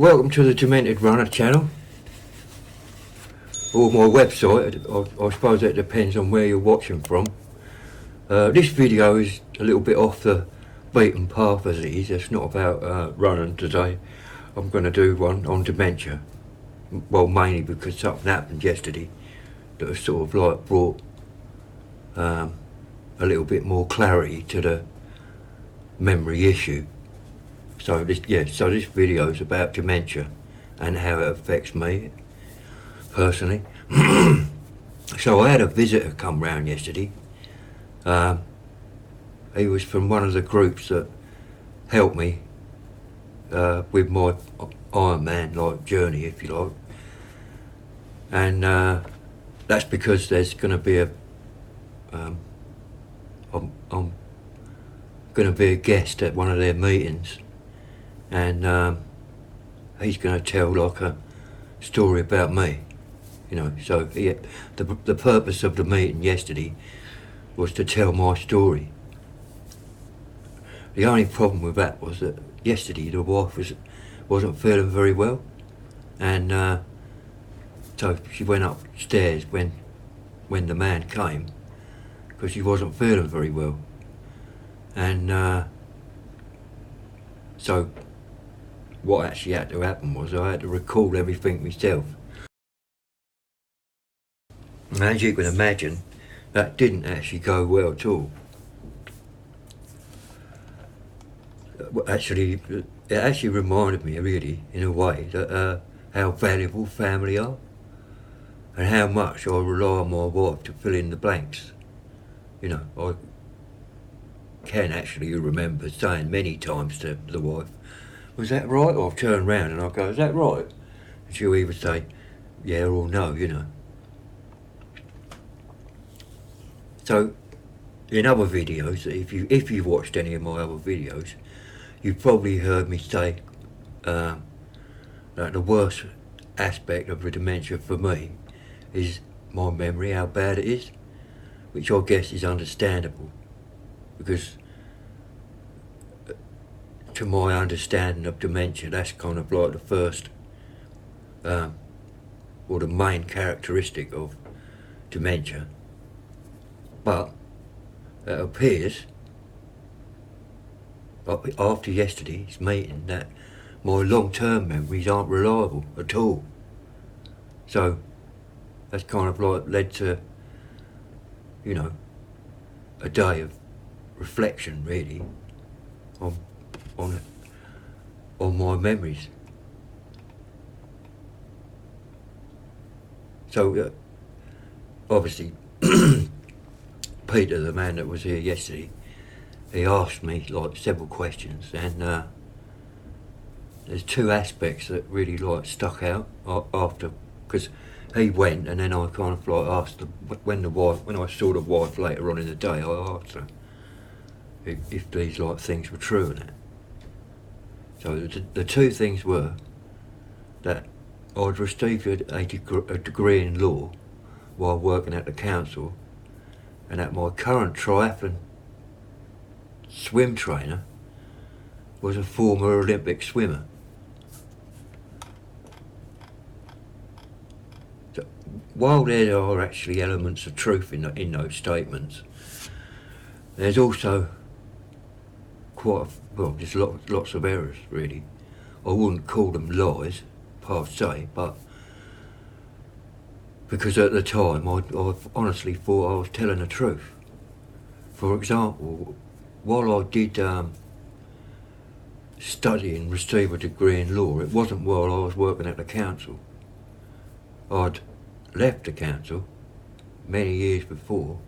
Welcome to the Demented Runner channel, or my website. I suppose that depends on where you're watching from. This video is a little bit off the beaten path as it is. It's not about running today. I'm going to do one on dementia. Well, mainly because something happened yesterday that has sort of like brought a little bit more clarity to the memory issue. So this video is about dementia and how it affects me personally. So I had a visitor come round yesterday. He was from one of the groups that helped me with my Ironman like journey, if you like. And that's because there's going to be I'm going to be a guest at one of their meetings. And he's going to tell like a story about me, you know. So the purpose of the meeting yesterday was to tell my story. The only problem with that was that yesterday the wife wasn't feeling very well, and so she went upstairs when the man came, because she wasn't feeling very well, and so what actually had to happen was I had to record everything myself. And as you can imagine, that didn't actually go well at all. Actually, it actually reminded me really, in a way, that how valuable family are and how much I rely on my wife to fill in the blanks. You know, I can actually remember saying many times to the wife, "Was that right?" Or I'll turn round and I'll go, "Is that right?" And she'll either say, "Yeah" or "No," you know. So, in other videos, if you watched any of my other videos, you've probably heard me say that the worst aspect of the dementia for me is my memory, how bad it is, which I guess is understandable, because to my understanding of dementia, that's kind of like the first or the main characteristic of dementia. But it appears after yesterday's meeting that my long-term memories aren't reliable at all. So that's kind of like led to, you know, a day of reflection really on my memories. So obviously Peter, the man that was here yesterday, he asked me like several questions, and there's two aspects that really like stuck out after, because he went and then I kind of like asked when I saw the wife later on in the day, I asked her if these like things were true and that. So the two things were that I'd received a degree in law while working at the council, and that my current triathlon swim trainer was a former Olympic swimmer. So, while there are actually elements of truth in those statements, there's also there's lots of errors really. I wouldn't call them lies per se, but because at the time I honestly thought I was telling the truth. For example, while I did study and receive a degree in law, it wasn't while I was working at the council. I'd left the council many years before,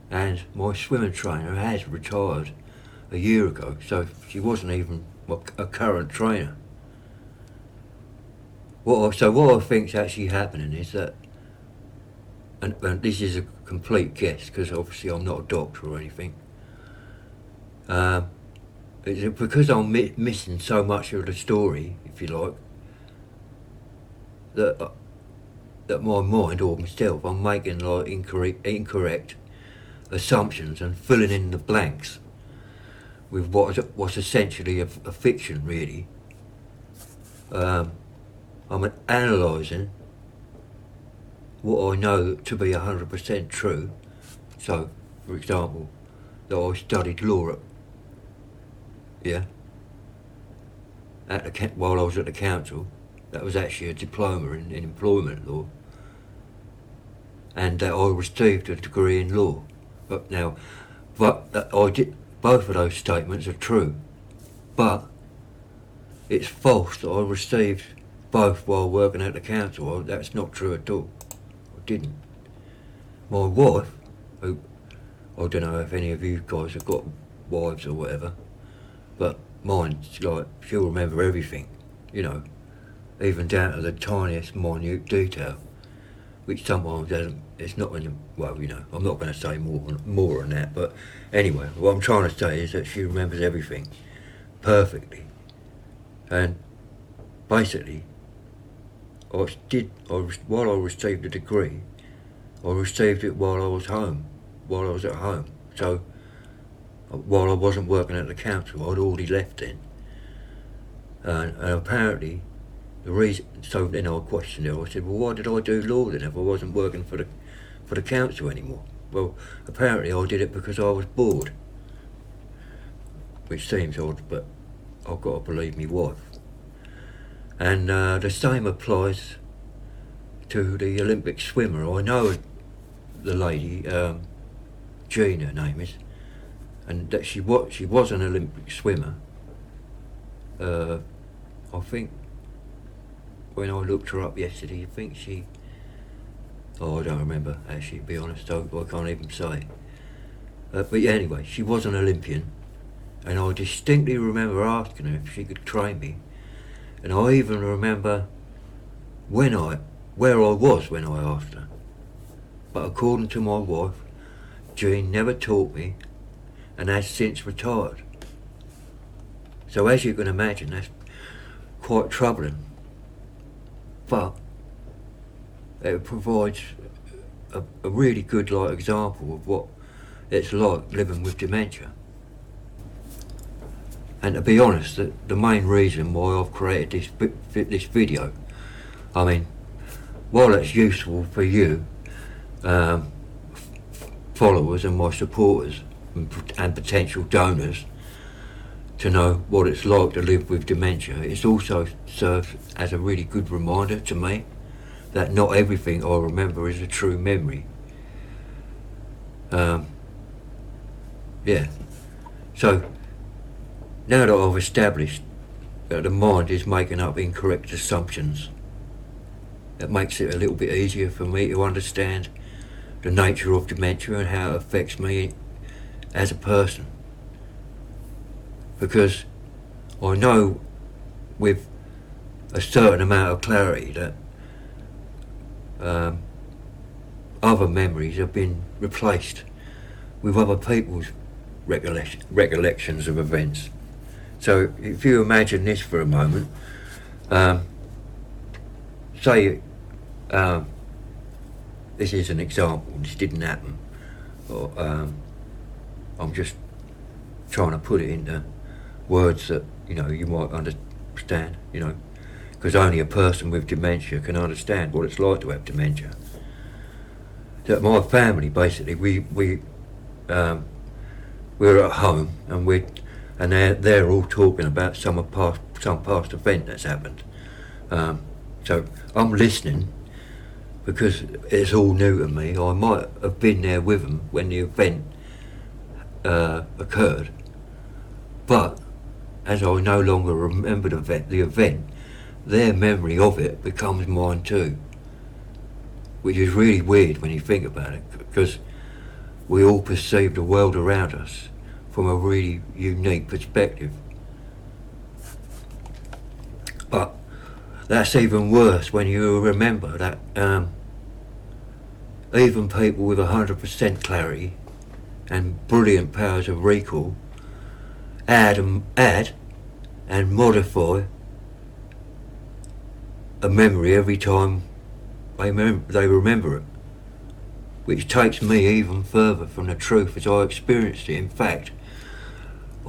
and my swimming trainer has retired a year ago, so she wasn't even a current trainer. What I think's actually happening is that, and this is a complete guess because obviously I'm not a doctor or anything, it's because I'm missing so much of the story, if you like, that my mind or myself, I'm making like incorrect assumptions and filling in the blanks with what's essentially a fiction really. I'm analysing what I know to be 100% true. So, for example, that I studied law while I was at the council. That was actually a diploma in employment law, and that I received a degree in law. But I did. Both of those statements are true, but it's false that I received both while working at the council. That's not true at all. I didn't. My wife, who I don't know if any of you guys have got wives or whatever, but mine's like, she'll remember everything, even down to the tiniest minute detail, which sometimes doesn't. It's not in the, well, I'm not going to say more on that, but anyway, what I'm trying to say is that she remembers everything perfectly, and basically, while I received a degree, I received it while I was at home. So, while I wasn't working at the council, I'd already left then, and apparently. The reason, so then I questioned her. I said, well, why did I do law then if I wasn't working for the council anymore? Well, apparently I did it because I was bored, which seems odd, but I've got to believe me wife. And the same applies to the Olympic swimmer. I know the lady, Jean, her name is, and that she was an Olympic swimmer. I think. When I looked her up yesterday, I think I don't remember actually, to be honest, I can't even say. But yeah, anyway, she was an Olympian, and I distinctly remember asking her if she could train me, and I even remember where I was when I asked her. But according to my wife, Jean never taught me, and has since retired. So as you can imagine, that's quite troubling. But it provides a really good example of what it's like living with dementia. And to be honest, the main reason why I've created this video, I mean, while it's useful for you, followers and my supporters and potential donors, to know what it's like to live with dementia, it also serves as a really good reminder to me that not everything I remember is a true memory. So now that I've established that the mind is making up incorrect assumptions, it makes it a little bit easier for me to understand the nature of dementia and how it affects me as a person. Because I know with a certain amount of clarity that other memories have been replaced with other people's recollections of events. So if you imagine this for a moment, say this is an example, this didn't happen, or I'm just trying to put it into words that you might understand, because only a person with dementia can understand what it's like to have dementia. That my family, basically, we're at home and they're all talking about some past event that's happened. So I'm listening because it's all new to me. I might have been there with them when the event occurred, but as I no longer remember the event, their memory of it becomes mine too, which is really weird when you think about it, because we all perceive the world around us from a really unique perspective. But that's even worse when you remember that even people with 100% clarity and brilliant powers of recall add and modify a memory every time they remember it, which takes me even further from the truth as I experienced it. In fact,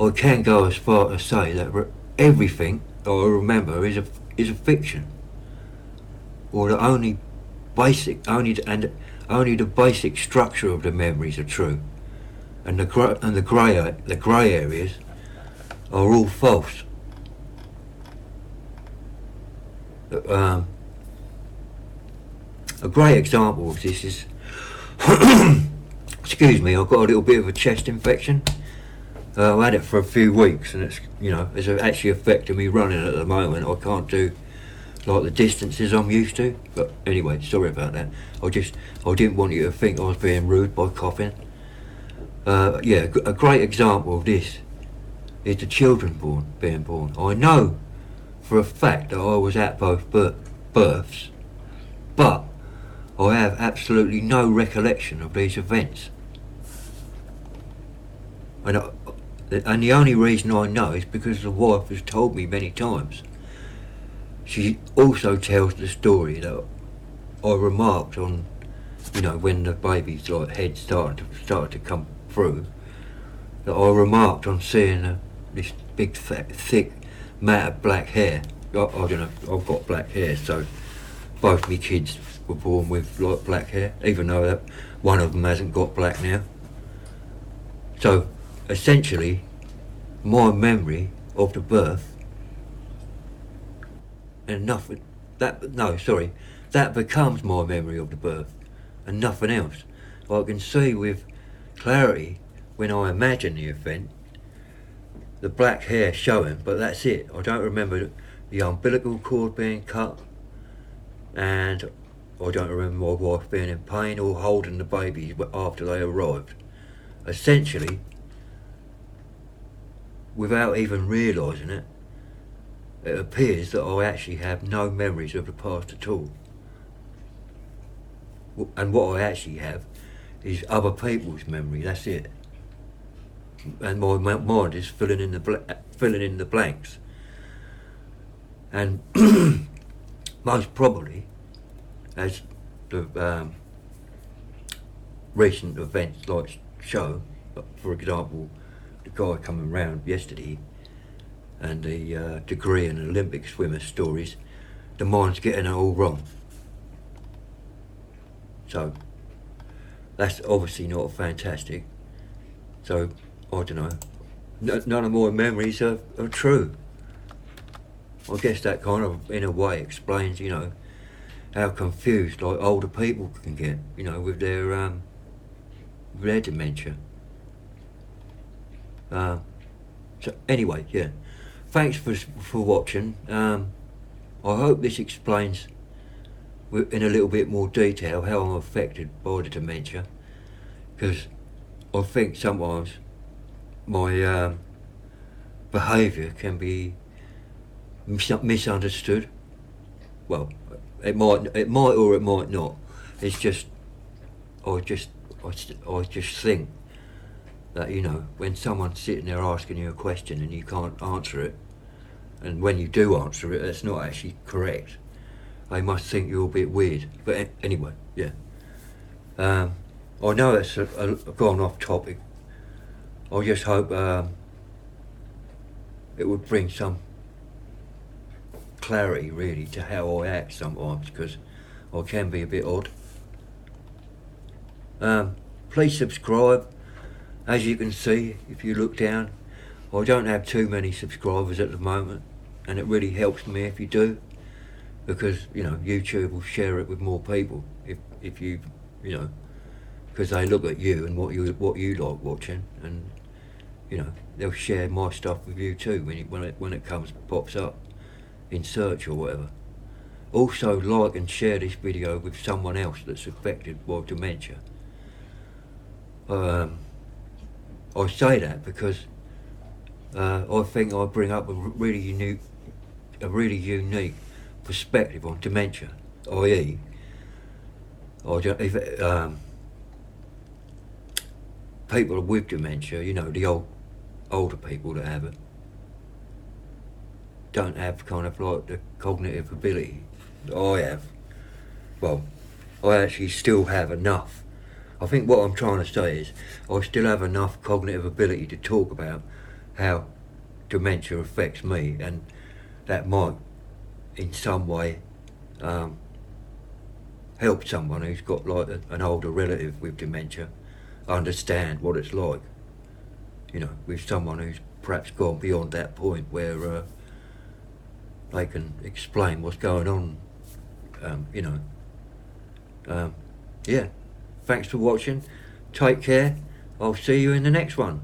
I can go as far to say that everything I remember is is a fiction, or that only the basic structure of the memories are true, and the grey areas are all false. A great example of this is, excuse me, I've got a little bit of a chest infection. I've had it for a few weeks, and it's actually affecting me running at the moment. I can't do like the distances I'm used to. But anyway, sorry about that. I didn't want you to think I was being rude by coughing. Yeah, a great example of this is the children being born. I know for a fact that I was at both births, but I have absolutely no recollection of these events. And the only reason I know is because the wife has told me many times. She also tells the story that I remarked on, when the baby's head started to come through, that I remarked on seeing this big, fat, thick mat of black hair. I don't know, I've got black hair, so both my kids were born with black hair, even though that one of them hasn't got black now. So essentially, my memory of the birth that becomes my memory of the birth and nothing else. I can see with clarity when I imagine the event, the black hair showing, but that's it. I don't remember the umbilical cord being cut, and I don't remember my wife being in pain or holding the babies after they arrived. Essentially, without even realising it, it appears that I actually have no memories of the past at all. And what I actually have is other people's memory, that's it. And my mind is filling in the blanks. And most probably, as the recent events show, for example, the guy coming round yesterday, and the degree and Olympic swimmer stories, the mind's getting it all wrong. So that's obviously not fantastic. So I don't know. None of my memories are true. I guess that kind of, in a way, explains, how confused older people can get, with their dementia. So anyway, yeah. Thanks for watching. I hope this explains in a little bit more detail how I'm affected by the dementia, because I think sometimes my behaviour can be misunderstood. Well, it might or it might not. It's just I just think that when someone's sitting there asking you a question and you can't answer it, and when you do answer it, that's not actually correct, they must think you're a bit weird. But anyway, yeah. I know that's gone off topic. I just hope it would bring some clarity, really, to how I act sometimes, because I can be a bit odd. Please subscribe. As you can see, if you look down, I don't have too many subscribers at the moment, and it really helps me if you do, because YouTube will share it with more people if you because they look at you and what you like watching, and they'll share my stuff with you too when it pops up in search or whatever. Also, like and share this video with someone else that's affected by dementia. I say that because I think I bring up a really unique perspective on dementia, i.e., people with dementia, the older people that have it, don't have kind of like the cognitive ability that I have. Well, I actually still have enough. I think what I'm trying to say is I still have enough cognitive ability to talk about how dementia affects me, and that might in some way help someone who's got like an older relative with dementia understand what it's like, you know, with someone who's perhaps gone beyond that point where they can explain what's going on, you know. Yeah, thanks for watching. Take care. I'll see you in the next one.